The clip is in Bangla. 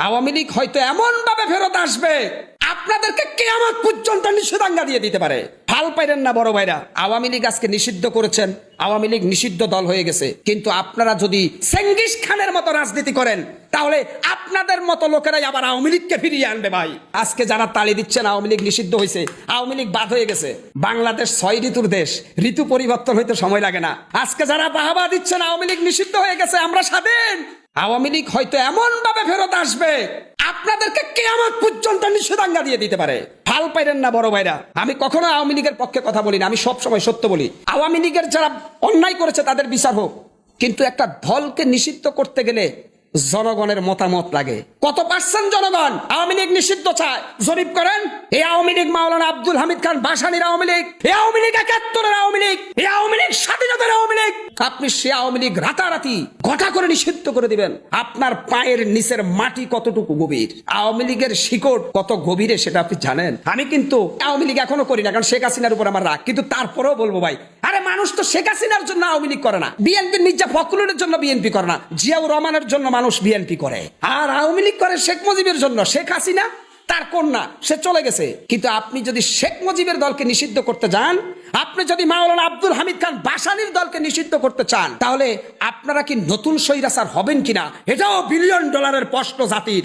আওয়ামী লীগ হয়তো এমন ভাবে ফেরত আসবে আপনাদেরকে কিয়ামত পর্যন্ত নিষেধাজ্ঞা দিয়ে দিতে পারে। হাল পাইলেন না বড় ভাইরা, আওয়ামী লীগ আজকে নিষিদ্ধ করেছেন, আওয়ামী লীগ নিষিদ্ধ দল হয়ে গেছে, কিন্তু আপনারা যদি চেঙ্গিস খানের মতো রাজনীতি করেন তাহলে আপনাদের মতো লোকেরাই আবার আওয়ামী লীগকে ফিরিয়ে আনবে ভাই। আজকে যারা তালি দিচ্ছেন আওয়ামী লীগ নিষিদ্ধ হয়েছে, আওয়ামী লীগ বাদ হয়ে গেছে, বাংলাদেশ 6 ঋতুর দেশ, ঋতু পরিবর্তন হইতে সময় লাগে না। আজকে যারা বাহাবা দিচ্ছেন আওয়ামী লীগ নিষিদ্ধ হয়ে গেছে, আমরা স্বাধীন, আওয়ামী লীগ হয়তো এমন ভাবে ফেরত আসবে আপনাদেরকে কিয়ামত পর্যন্ত নিষেধাজ্ঞা দিয়ে দিতে পারে। হাল পাইলেন না বড় ভাইরা, আমি কখনো আওয়ামী লীগের পক্ষে কথা বলি না, আমি সব সময় সত্য বলি। আওয়ামী লীগের যারা অন্যায় করেছে তাদের বিচার হোক, কিন্তু একটা দলকে নিষিদ্ধ করতে গেলে জনগণের মতামত লাগে। কত পার্সেন্ট জনগণ আওয়ামী লীগ নিষিদ্ধ চায় জরিপ করেন। এই আওয়ামী লীগ মাওলানা আব্দুল হামিদ খান ভাসানীর আওয়ামী লীগ, এই আওয়ামী লীগ 71-এর আওয়ামী লীগ, এই আওয়ামী লীগ স্বাধীনতার আওয়ামী লীগ। আপনি সে আওয়ামী লীগ রাতারাতি ঘটা করে নিষিদ্ধ করে দিবেন, আপনার পায়ের নিচের মাটি কতটুকু গভীর, আওয়ামী লীগের শিকড় কত গভীরে সেটা আপনি জানেন। আমি কিন্তু আওয়ামী লীগ এখনো করি না, কারণ শেখ হাসিনার উপর আমার রাগ, কিন্তু তারপরেও বলবো ভাই, আরে মানুষ তো শেখ হাসিনার জন্য আওয়ামী লীগ করে না, বিএনপির মির্জা ফখরুলের জন্য বিএনপি করে না, জিয়াউর রহমানের জন্য মানুষ বিএনপি করে, আর আওয়ামী লীগ করে শেখ মুজিবের জন্য। শেখ হাসিনা তার কন্যা, সে চলে গেছে, কিন্তু আপনি যদি শেখ মুজিবের দলকে নিষিদ্ধ করতে যান, আপনি যদি মাওলানা আব্দুল হামিদ খান ভাসানীর দলকে নিষিদ্ধ করতে চান, তাহলে আপনারা কি নতুন স্বৈরাচার হবেন কিনা এটাও $1 বিলিয়ন প্রশ্ন জাতির।